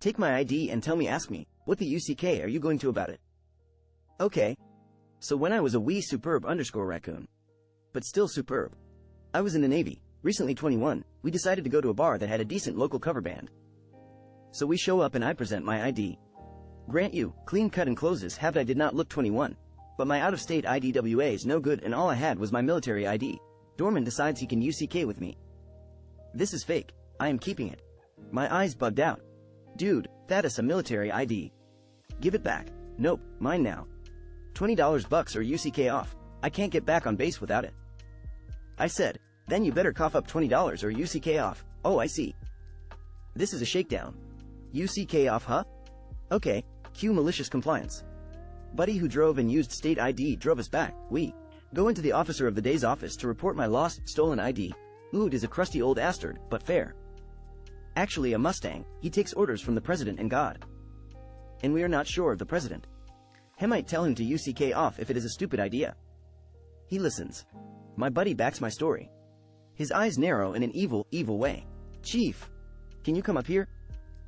Take my ID and ask me, what the UCK are you going to about it? Okay. So when I was a wee superb _ raccoon. But still superb. I was in the Navy, recently 21, we decided to go to a bar that had a decent local cover band. So we show up and I present my ID. Grant you, clean cut and clothes have I did not look 21. But my out-of-state IDWA is no good and all I had was my military ID. Dorman decides he can UCK with me. This is fake. I am keeping it. My eyes bugged out. Dude, that is a military ID. Give it back. Nope, mine now. $20 bucks or UCK off. I can't get back on base without it. I said, then you better cough up $20 or UCK off. Oh, I see. This is a shakedown. UCK off, huh? Okay, cue malicious compliance. Buddy who drove and used state ID drove us back. We go into the officer of the day's office to report my lost, stolen ID. Ood is a crusty old astard, but fair. Actually a Mustang, he takes orders from the president and God. And we are not sure of the president. He might tell him to UCK off if it is a stupid idea. He listens. My buddy backs my story. His eyes narrow in an evil, evil way. Chief, can you come up here?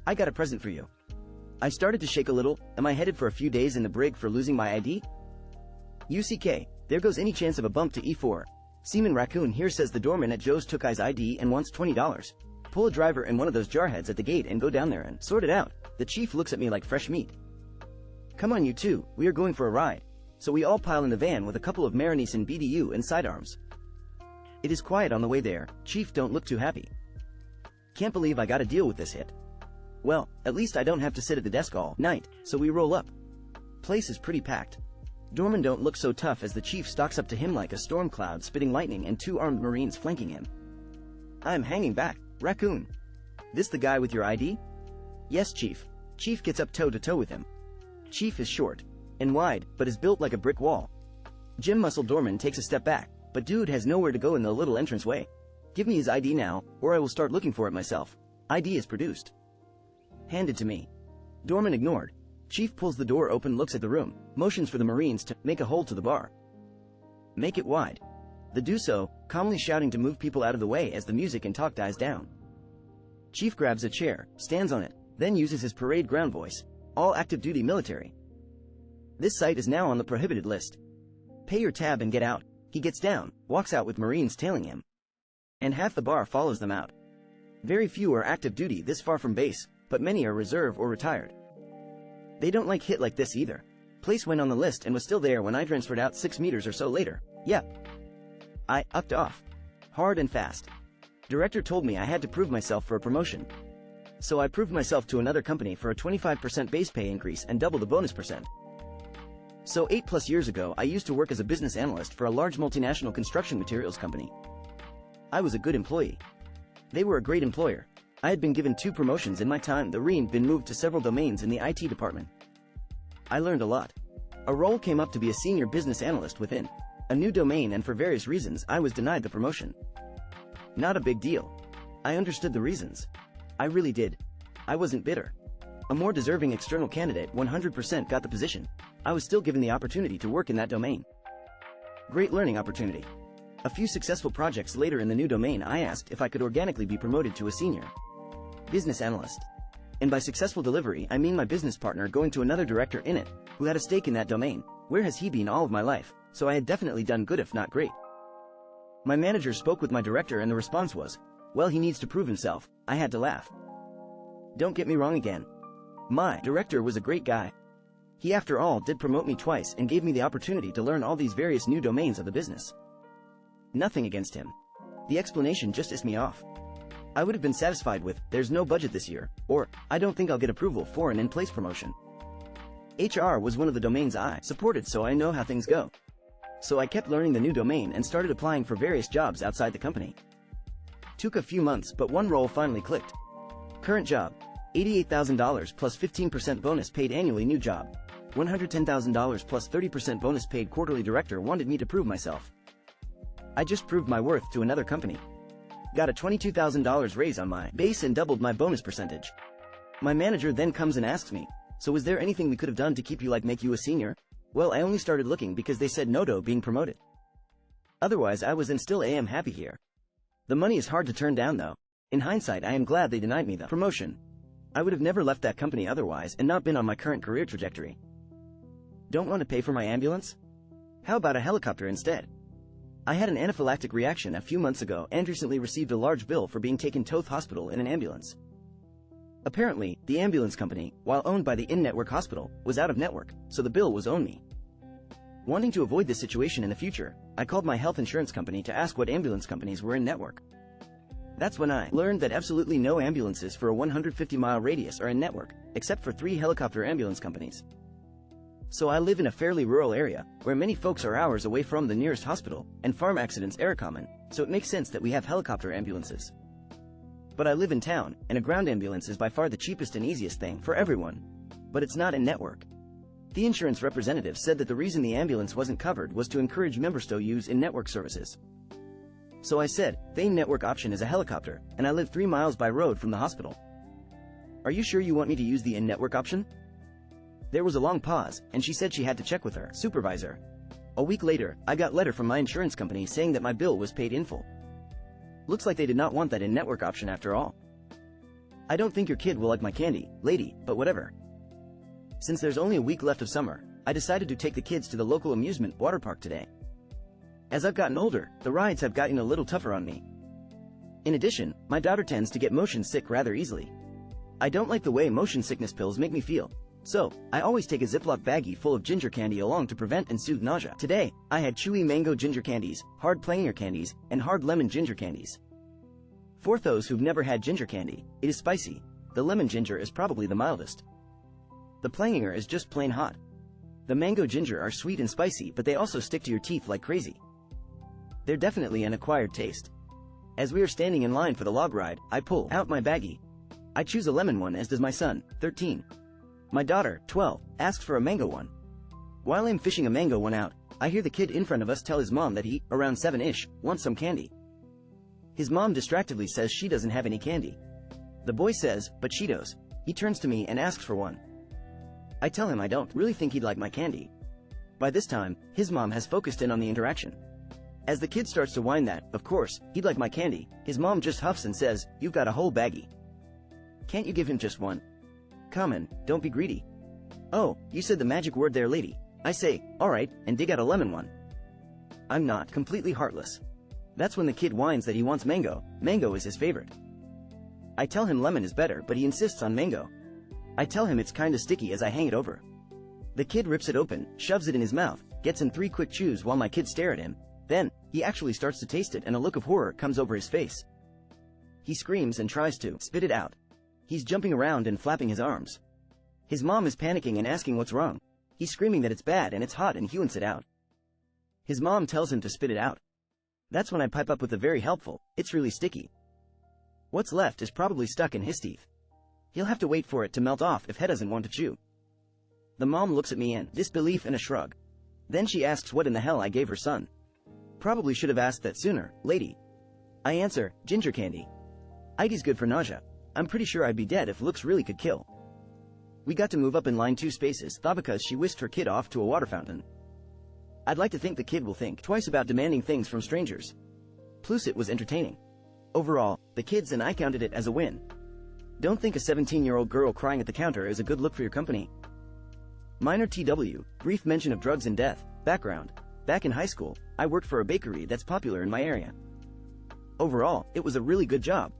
I got a present for you. I started to shake a little. Am I headed for a few days in the brig for losing my ID? UCK, there goes any chance of a bump to E4. Seaman Raccoon here says the doorman at Joe's took his ID and wants $20. Pull a driver and one of those jarheads at the gate and go down there and sort it out. The chief looks at me like fresh meat. Come on you two, we are going for a ride. So we all pile in the van with a couple of Marinese and BDU and sidearms. It is quiet on the way there. Chief don't look too happy. Can't believe I gotta deal with this hit. Well, at least I don't have to sit at the desk all night, so we roll up. Place is pretty packed. Dorman don't look so tough as the chief stalks up to him like a storm cloud spitting lightning and 2 armed Marines flanking him. I'm hanging back. Raccoon. This the guy with your ID? Yes, Chief. Chief gets up toe to toe with him. Chief is short and wide, but is built like a brick wall. Jim Muscle Dorman takes a step back, but dude has nowhere to go in the little entranceway. Give me his ID now, or I will start looking for it myself. ID is produced. Handed to me. Dorman ignored. Chief pulls the door open, looks at the room, motions for the Marines to make a hole to the bar. Make it wide. They do so, calmly shouting to move people out of the way as the music and talk dies down. Chief grabs a chair, stands on it, then uses his parade ground voice. All active duty military. This site is now on the prohibited list. Pay your tab and get out. He gets down, walks out with Marines tailing him. And half the bar follows them out. Very few are active duty this far from base, but many are reserve or retired. They don't like hit like this either. Place went on the list and was still there when I transferred out 6 meters or so later. Yep. I upped off. Hard and fast. Director told me I had to prove myself for a promotion. So I proved myself to another company for a 25% base pay increase and double the bonus percent. So 8+ years ago I used to work as a business analyst for a large multinational construction materials company. I was a good employee. They were a great employer. I had been given 2 promotions in my time. The REIN been moved to several domains in the IT department. I learned a lot. A role came up to be a senior business analyst within a new domain, and for various reasons I was denied the promotion. Not a big deal. I understood the reasons. I really did. I wasn't bitter. A more deserving external candidate 100% got the position. I was still given the opportunity to work in that domain. Great learning opportunity. A few successful projects later in the new domain I asked if I could organically be promoted to a senior business analyst. And by successful delivery I mean my business partner going to another director in it, who had a stake in that domain. Where has he been all of my life? So I had definitely done good if not great. My manager spoke with my director and the response was, well, he needs to prove himself. I had to laugh. Don't get me wrong again. My director was a great guy. He after all did promote me twice and gave me the opportunity to learn all these various new domains of the business. Nothing against him. The explanation just pissed me off. I would have been satisfied with, there's no budget this year, or, I don't think I'll get approval for an in-place promotion. HR was one of the domains I supported, so I know how things go. So I kept learning the new domain and started applying for various jobs outside the company. Took a few months, but one role finally clicked. Current job, $88,000 plus 15% bonus paid annually. New job, $110,000 plus 30% bonus paid quarterly. Director wanted me to prove myself. I just proved my worth to another company. Got a $22,000 raise on my base and doubled my bonus percentage. My manager then comes and asks me, so was there anything we could have done to keep you, like make you a senior? Well, I only started looking because they said no to being promoted. Otherwise I was and still am happy here. The money is hard to turn down though. In hindsight I am glad they denied me the promotion. I would have never left that company otherwise and not been on my current career trajectory. Don't want to pay for my ambulance? How about a helicopter instead? I had an anaphylactic reaction a few months ago and recently received a large bill for being taken to hospital in an ambulance. Apparently, the ambulance company, while owned by the in-network hospital, was out of network, so the bill was on me. Wanting to avoid this situation in the future, I called my health insurance company to ask what ambulance companies were in network. That's when I learned that absolutely no ambulances for a 150-mile radius are in network, except for 3 helicopter ambulance companies. So I live in a fairly rural area, where many folks are hours away from the nearest hospital, and farm accidents are common, so it makes sense that we have helicopter ambulances. But I live in town, and a ground ambulance is by far the cheapest and easiest thing for everyone. But it's not in network. The insurance representative said that the reason the ambulance wasn't covered was to encourage members to use in-network services. So I said, the in-network option is a helicopter, and I live 3 miles by road from the hospital. Are you sure you want me to use the in-network option? There was a long pause, and she said she had to check with her supervisor. A week later, I got a letter from my insurance company saying that my bill was paid in full. Looks like they did not want that in-network option after all. I don't think your kid will like my candy, lady, but whatever. Since there's only a week left of summer, I decided to take the kids to the local amusement water park today. As I've gotten older, the rides have gotten a little tougher on me. In addition, my daughter tends to get motion sick rather easily. I don't like the way motion sickness pills make me feel. So, I always take a Ziploc baggie full of ginger candy along to prevent and soothe nausea. Today, I had chewy mango ginger candies, hard planger candies, and hard lemon ginger candies. For those who've never had ginger candy, it is spicy. The lemon ginger is probably the mildest. The planger is just plain hot. The mango ginger are sweet and spicy, but they also stick to your teeth like crazy. They're definitely an acquired taste. As we are standing in line for the log ride, I pull out my baggie. I choose a lemon one, as does my son, 13. My daughter, 12, asks for a mango one. While I'm fishing a mango one out, I hear the kid in front of us tell his mom that he, around 7-ish, wants some candy. His mom distractedly says she doesn't have any candy. The boy says, but Cheetos. He turns to me and asks for one. I tell him I don't really think he'd like my candy. By this time, his mom has focused in on the interaction. As the kid starts to whine that, of course, he'd like my candy, his mom just huffs and says, you've got a whole baggie. Can't you give him just one? Come on, don't be greedy. Oh, you said the magic word there, lady. I say, alright, and dig out a lemon one. I'm not completely heartless. That's when the kid whines that he wants mango. Mango is his favorite. I tell him lemon is better, but he insists on mango. I tell him it's kinda sticky as I hang it over. The kid rips it open, shoves it in his mouth, gets in 3 quick chews while my kids stare at him. Then, he actually starts to taste it and a look of horror comes over his face. He screams and tries to spit it out. He's jumping around and flapping his arms. His mom is panicking and asking what's wrong. He's screaming that it's bad and it's hot and he wants it out. His mom tells him to spit it out. That's when I pipe up with the very helpful, it's really sticky. What's left is probably stuck in his teeth. He'll have to wait for it to melt off if he doesn't want to chew. The mom looks at me in disbelief and a shrug. Then she asks what in the hell I gave her son. Probably should have asked that sooner, lady. I answer, ginger candy. ID's good for nausea. I'm pretty sure I'd be dead if looks really could kill. We got to move up in line 2 spaces, because she whisked her kid off to a water fountain. I'd like to think the kid will think twice about demanding things from strangers. Plus it was entertaining. Overall, the kids and I counted it as a win. Don't think a 17-year-old girl crying at the counter is a good look for your company. Minor TW, brief mention of drugs and death, background. Back in high school, I worked for a bakery that's popular in my area. Overall, it was a really good job.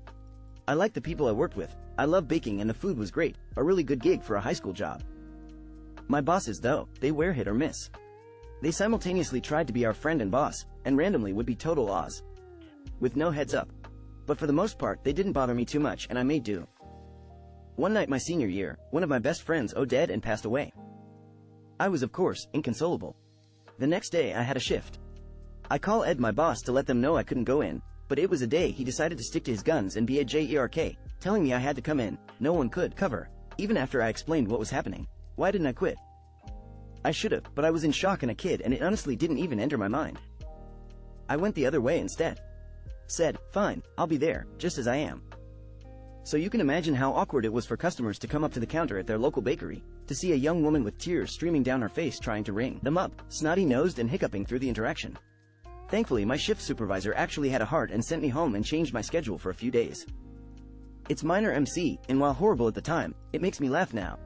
I liked the people I worked with, I loved baking and the food was great, a really good gig for a high school job. My bosses though, they were hit or miss. They simultaneously tried to be our friend and boss, and randomly would be total Oz. With no heads up. But for the most part, they didn't bother me too much and I made do. One night my senior year, one of my best friends dead and passed away. I was of course, inconsolable. The next day I had a shift. I call Ed my boss to let them know I couldn't go in, but it was a day he decided to stick to his guns and be a jerk, telling me I had to come in, no one could cover, even after I explained what was happening. Why didn't I quit? I should've, but I was in shock and a kid and it honestly didn't even enter my mind. I went the other way instead. Said, fine, I'll be there, just as I am. So you can imagine how awkward it was for customers to come up to the counter at their local bakery, to see a young woman with tears streaming down her face trying to ring them up, snotty-nosed and hiccuping through the interaction. Thankfully my shift supervisor actually had a heart and sent me home and changed my schedule for a few days. It's minor MC, and while horrible at the time, it makes me laugh now.